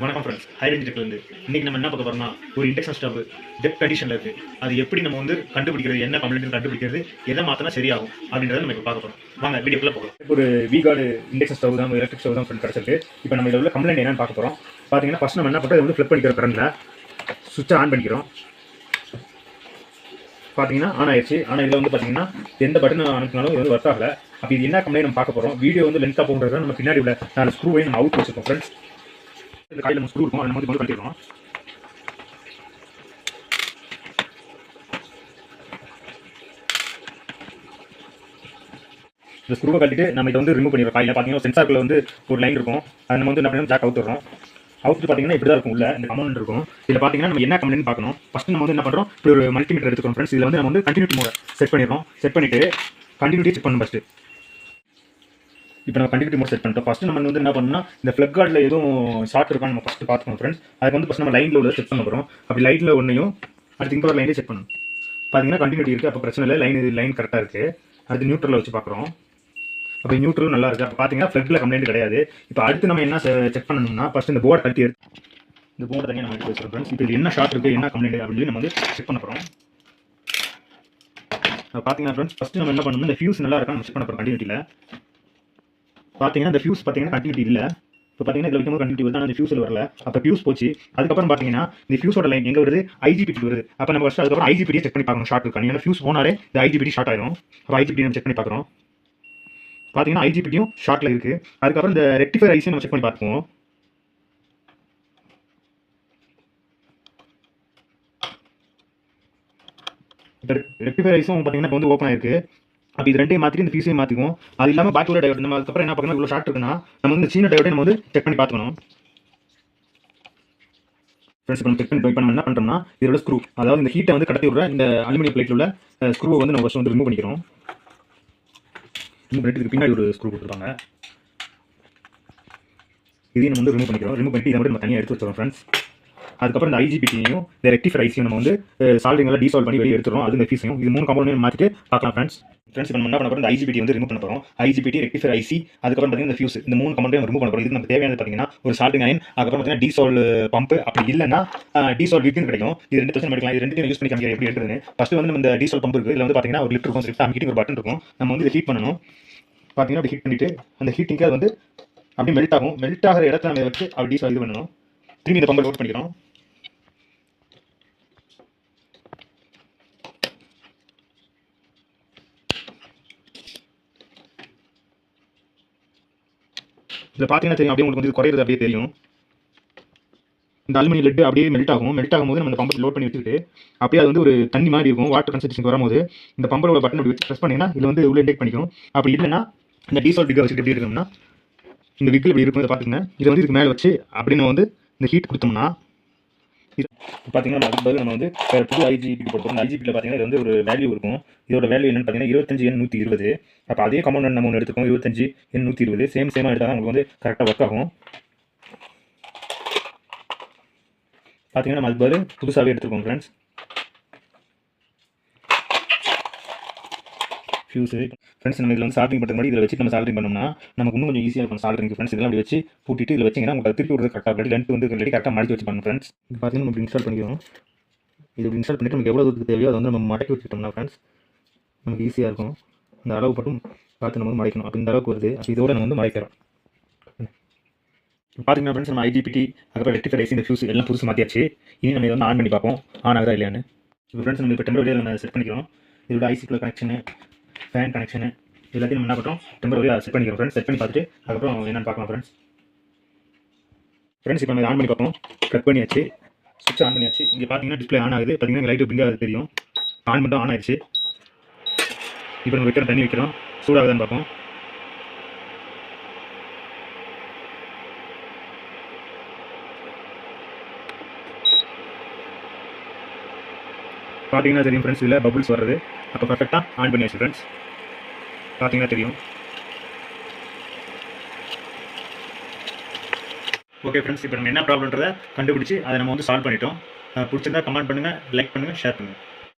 வணக்கம் ஃப்ரெண்ட்ஸ், ஹைரேஞ்ச் டெக்லேருந்து இன்றைக்கி நம்ம என்ன பார்க்க போகிறோம்னா, ஒரு இண்டக்ஷன் ஸ்டவ் டெட் கண்டிஷனில் இருக்குது. அது எப்படி நம்ம கண்டுபிடிக்கிறது, என்ன கம்ப்ளைண்ட் கண்டுபிடிக்கிறது, எதை மாற்றினா சரியாகும் அப்படின்றத நம்ம இப்போ பார்க்க போகிறோம். வாங்க வீடியோக்குள்ளே போகிறோம். ஒரு V-Guard இண்டக்ஷன் ஸ்டவ் தான், எலக்ட்ரிக் ஸ்டவ் தான் ஃப்ரெண்ட் கிடச்சிருக்கு. இப்போ நம்ம இதில் உள்ள கம்ப்ளைண்ட் என்னன்னு பார்க்க போகிறோம். பார்த்தீங்கன்னா ஃபஸ்ட் நம்ம என்ன பண்ணுறோம், இது ஃப்ளிப் பண்ணிக்கிற கரண்டில் சுவிட்சை ஆன் பண்ணிக்கிறோம். பார்த்தீங்கன்னா ஆன் ஆயிடுச்சு. ஆனால் இதில் பார்த்தீங்கன்னா எந்த பட்டன் அனுப்பினாலும் இது ஒர்க் ஆகலை. அப்போ இது என்ன கம்ப்ளைண்ட் நம்ம பார்க்க போகிறோம். வீடியோ லென்த்தாக போகிறத நம்ம பின்னாடி உள்ள 4 ஸ்க்ரூவை நம்ம அவுட் வச்சுருக்கோம் ஃப்ரெண்ட்ஸ். இந்த காயில் நம்ம ஸ்க்ரூ இருக்கும், அதை நம்ம கட்டிடுறோம். இந்த ஸ்க்ரூவை கட்டிட்டு நம்ம இதை ரிமூவ் பண்ணிடுறோம். காயில் பார்த்தீங்கன்னா சென்சார்க்குள்ள ஒரு லைன் இருக்கும். அதை நம்ம என்ன பண்ணணும், ஜாக் அவுத்துறோம். அவுத்து பார்த்தீங்கன்னா இப்படி தான் இருக்கும், உள்ள இந்த கமெண்ட் இருக்கும். இதில் பார்த்தீங்கன்னா நம்ம என்ன கம்ப்ளைண்ட் பார்க்கணும். ஃபஸ்ட்டு நம்ம என்ன பண்ணுறோம், இப்படி ஒரு மல்டிமீட்டர் எடுத்துக்கிறோம் ஃப்ரெண்ட்ஸ். இதில் நம்ம கண்டினியூட்டி மோட செட் பண்ணிடுறோம். செட் பண்ணிவிட்டு கண்டினியூட்டி செக் பண்ணணும் ஃபஸ்ட்டு. இப்போ நம்ம கண்டினியூட்டி மோட் செட் பண்ணிட்டோம். ஃபஸ்ட்டு நம்ம என்ன பண்ணணும்னா, இந்த ஃப்ளக் கார்டில் எதுவும் ஷார்ட் இருக்கான்னு நம்ம ஃபஸ்ட்டு பார்த்துக்கணும் ஃப்ரெண்ட்ஸ். அதுக்கு ஃபஸ்ட் நம்ம லைனில் உள்ள செக் பண்ண போகிறோம். அப்படி லைட்டில் ஒன்றையும் அடுத்து இங்கே ஒரு லைனே செக் பண்ணணும். பார்த்தீங்கன்னா கண்டினியூட்டி இருக்குது, அப்போ பிரச்சனை இல்லை. லைன் கரெக்டாக இருக்குது. அடுத்து நியூட்ரலில் வச்சு பார்க்குறோம். அப்போ நியூட்ரலும் நல்லா இருக்குது. அப்போ பார்த்தீங்கன்னா ஃப்ளக்கில் கம்ப்ளைண்ட் கிடையாது. இப்போ அடுத்து நம்ம என்ன செக் பண்ணணும்னா, ஃபஸ்ட்டு இந்த போர்டை கட்டி எடுத்து இந்த போர்டை தனியாக நம்ம எடுத்து வச்சுருக்கோம் ஃப்ரெண்ட்ஸ். இப்போ இது என்ன ஷார்ட் இருக்குது, என்ன கம்ப்ளைண்ட் அப்படின்னு நம்ம செக் பண்ண போகிறோம். பார்த்தீங்கன்னா ஃப்ரெண்ட்ஸ், ஃபஸ்ட்டு நம்ம என்ன பண்ணணும், இந்த ஃபியூஸ் நல்லா இருக்கா நம்ம செக் பண்ண போகிறோம். கண்டினியூட்டியில் பார்த்தீங்கன்னா இந்த ஃபியூஸ் பார்த்தீங்கன்னா கண்டினியூட்டி இல்லை. இப்போ பார்த்தீங்கன்னா இதில் வைக்கும்போது கண்டினியூட்டி வருது, ஆனால் இந்த ஃபியூஸில் வரல. அப்போ ஃபியூஸ் போச்சு. அதுக்கப்புறம் பார்த்தீங்கன்னா இந்த ஃபியூஸோட லைன் எங்கே வருது, IGBT வருது. அப்போ நம்ம ஃபஸ்ட்டு அதுக்கப்புறம் IGBT செக் பண்ணி பார்க்கணும் ஷார்ட் இருக்கா. ஏன்னா ஃபியூஸ் போனாலே இந்த IGBT ஷார்ட் ஆயிடும். அப்போ IGBT நம்ம செக் பண்ணி பார்க்குறோம். பார்த்தீங்கன்னா IGBTயும் ஷார்ட்டில் இருக்குது. அதுக்கப்புறம் இந்த ரெக்டிஃபையர் ஐசியும் நம்ம செக் பண்ணி பார்ப்போம். இப்போ ரெக்டிஃபையர் ஐஸும் பார்த்தீங்கன்னா இப்போ ஓப்பன் ஆயிருக்கு. அப்போ இது ரெண்டையும் மாற்றிட்டு இந்த ஃபியூஸையும் மாற்றிக்கும். அது இல்லாமல் பாக்கி உள்ள டயோடு நம்ம அதுக்கப்புறம் என்ன பார்க்கணும், இவ்வளோ ஷார்ட் இருக்குன்னா நம்ம இந்த சின்ன டயோடை நம்ம செக் பண்ணி பார்த்துக்கணும் ஃப்ரெண்ட்ஸ். இப்போ நம்ம செக் பண்ணி இப்போ நம்ம என்ன பண்ணுறோம்னா, இதோட ஸ்க்ரூ, அதாவது இந்த ஹீட்டை கடத்தி விடுற இந்த அலுமினியம் பிளேட்டில் உள்ள ஸ்க்ரூவை நம்ம ஃபஸ்ட் ரிமூவ் பண்ணிக்கிறோம். ரிமூவ் பண்ணிட்டு இதுக்கு பின்னாடி ஒரு ஸ்க்ரூ கொடுத்துருப்பாங்க, இதையும் நம்ம ரிமூவ் பண்ணிக்கிறோம். ரிமூவ் பண்ணிட்டு இதை மட்டும் நம்ம தனியாக எடுத்து வச்சுருவோம் ஃப்ரெண்ட்ஸ். அதுக்கப்புறம் இந்த IGBTயும் இந்த ரெக்டிஃபையர் ஐசியும் நம்ம சால்டிங்கெல்லாம் டீசால்வ் பண்ணி வெளியே எடுத்துரும். அது இந்த ஃபீஸையும் இது 3 கம்பௌண்ட் மாற்றிட்டு பார்க்கலாம் ஃப்ரெண்ட்ஸ். இப்போ நம்ம என்ன பண்ண போகிறோம், இந்த IGBT ரிமூவ் பண்ண போகிறோம். IGBT, ரெக்டிஃபையர் ஐசி, அதுக்கப்புறம் பார்த்தீங்கன்னா இந்த ஃபியூஸ், இந்த 3 கம்பௌண்டையும் ரிமூவ் பண்ண போகிறோம். இது நம்ம தேவையானது பார்த்தீங்கன்னா ஒரு சால்டிங் அயன், அதுக்கப்புறம் பார்த்தீங்கன்னா டீசால்வ் பம்ப், அப்படி இல்லைன்னா டீசால்வ் விக்குன்னு கிடைக்கும். இது 2 தௌசண்ட் எடுக்கலாம். இது 2த்தையும் யூஸ் பண்ணி காமிக்க எப்படி எடுக்குதுன்னு. ஃபஸ்ட்டு நம்ம இந்த டீசால்வ் பம்ப் இருக்குது. இதில் பார்த்தீங்கன்னா ஒரு லிட்டர் இருக்கும், லிட்டர் அமைக்கிட்டு ஒரு பட்டன் இருக்கும். நம்ம இதை ஹீட் பண்ணணும். பார்த்தீங்கன்னா அப்படி ஹீட் பண்ணிவிட்டு அந்த ஹீட்டிங்க்கு அது அப்படியே மெல்ட் ஆகும். மெல்ட் ஆகிற இடத்துல நம்ம வச்சு அப்படி டீசால்வ் இது பண்ணணும். திரும்பி இந்த பம்பை லோட் பண்ணிக்கிறோம். இதில் பார்த்தீங்கன்னா தெரியும், அப்படியே உங்களுக்கு குறையிறது அப்படியே தெரியும். இந்த அலுமினியம் லெட் அப்படியே மெல்ட் ஆகும். மெல்ட் ஆகும்போது நம்ம இந்த பம்பை லோட் பண்ணி வச்சுக்கிட்டு அப்படியே அது ஒரு தண்ணி மாதிரி இருக்கும். வாட்டர் கன்சன்ட்ரேஷன் வரும்போது இந்த பம்பரோட பட்டன் அப்படி ப்ரெஸ் பண்ணிங்கன்னா இதில் உள்ள இன்டெக்ட் பண்ணிக்கும். அப்படி இல்லைன்னா இந்த டீசால்வ் விக்கை வச்சுட்டு எப்படி இருக்கணும்னா, இந்த விக்கில் இப்படி இருக்கும். இதை பார்த்துங்க, இதை இதுக்கு மேலே வச்சு அப்படின்னு இந்த ஹீட் கொடுத்தோம்னா இது பார்த்தீங்கன்னா அதுக்கு பதில் நம்ம புது IGBT போட்டோம். இந்த IGBTயில் பார்த்தீங்கன்னா இது ஒரு வேல்யூ இருக்கும். இதோட வேல்யூ என்னன்னு பார்த்தீங்கன்னா 25N120. அப்போ அதே கம்பௌண்ட் நம்ம எடுத்துக்கோம், 25N120 சேமாக எடுத்தால் தான் உங்களுக்கு கரெக்டாக ஒர்க் ஆகும். பார்த்தீங்கன்னா நம்ம அதுக்கு பதில் புதுசாகவே எடுத்துருக்கோம் ஃப்ரெண்ட்ஸ். ஃபியூஸு ஃப்ரெண்ட்ஸ், நம்ம இதில் சால்ட்ரிங் பண்ணுற மாதிரி இதில் வச்சு நம்ம சால்ட்ரிங் பண்ணோம்னா நமக்கு இன்னும் கொஞ்சம் ஈஸியாக இருக்கும் சால்ட்ரிங் ஃப்ரெண்ட்ஸ். இதெல்லாம் அப்படி வச்சு பூட்டிட்டு இதில் வச்சிங்கன்னா உங்களுக்கு திருப்பி விடுறது கரெக்டாக லென்த் ரெடி கரெக்டாக மடிச்சு வச்சு பண்ணணும் ஃப்ரெண்ட்ஸ். இது பார்த்தீங்கன்னா நம்ம இன்ஸ்டால் பண்ணிக்கிறோம். இது இன்ஸ்டால் பண்ணிவிட்டு நமக்கு எவ்வளோ தூரத்துக்கு தேவையோ அதை நம்ம மடக்கி வச்சுட்டோம்னா ஃப்ரெண்ட்ஸ் நமக்கு ஈஸியாக இருக்கும். இந்த அளவு மட்டும் பார்த்து நம்ம மடைக்கணும். அப்போ இந்த அளவுக்கு வருது. அப்போ இதோட நம்ம மடைக்கிறோம். பார்த்தீங்கன்னா ஃப்ரெண்ட்ஸ், நம்ம IGBT, அதுக்கப்புறம் ரெக்டிஃபையர் ஐசி, இந்த ஃபியூஸ் எல்லாம் புதுசு மாற்றியாச்சு. இனி நம்ம இதை ஆன் பண்ணி பார்ப்போம், ஆன் ஆகுதா இல்லையான்னு. இப்போ ஃப்ரெண்ட்ஸ் நம்ம இப்போ டெம்பரரியாக நம்ம செட் பண்ணிக்கிறோம். இதோட ஐசிக்குள்ள கனெக்ஷனு, ஃபேன் கனெக்ஷனு எல்லாத்தையும் நம்ம என்ன பண்ணுறோம், டெம்பரரியாக செட் பண்ணிக்கிறோம் ஃப்ரெண்ட்ஸ். செட் பண்ணி பார்த்துட்டு அதுக்கப்புறம் என்னென்னு பார்க்கலாம் ஃப்ரெண்ட்ஸ். இப்போ நம்ம ஆன் பண்ணி பார்ப்போம். ப்ளக் பண்ணியாச்சு, சுவிட்ச் ஆன் பண்ணியாச்சு. இங்கே பார்த்தீங்கன்னா டிஸ்பிளே ஆன் ஆகுது. பார்த்தீங்கன்னா லைட்டு பிங்காக அது தெரியும். ஆன் பண்ணிட்டு ஆன் ஆயிடுச்சு. இப்போ நம்ம வைக்கிற தண்ணி வைக்கிறோம், சூடாகுதான்னு பார்ப்போம். பார்த்தீங்கன்னா தெரியும் ஃப்ரெண்ட்ஸ், இதில் பபுள்ஸ் வர்றது. அப்போ பர்ஃபெக்டாக ஆன் பண்ணியாச்சு ஃப்ரெண்ட்ஸ். பார்த்தீங்கன்னா தெரியும். ஓகே ஃப்ரெண்ட்ஸ், இப்போ நம்ம என்ன ப்ராப்ளம்ன்றதை கண்டுபிடிச்சி அதை நம்ம சால்வ் பண்ணிட்டோம். பிடிச்சிருந்தா கமெண்ட் பண்ணுங்கள், லைக் பண்ணுங்கள், ஷேர் பண்ணுங்கள்.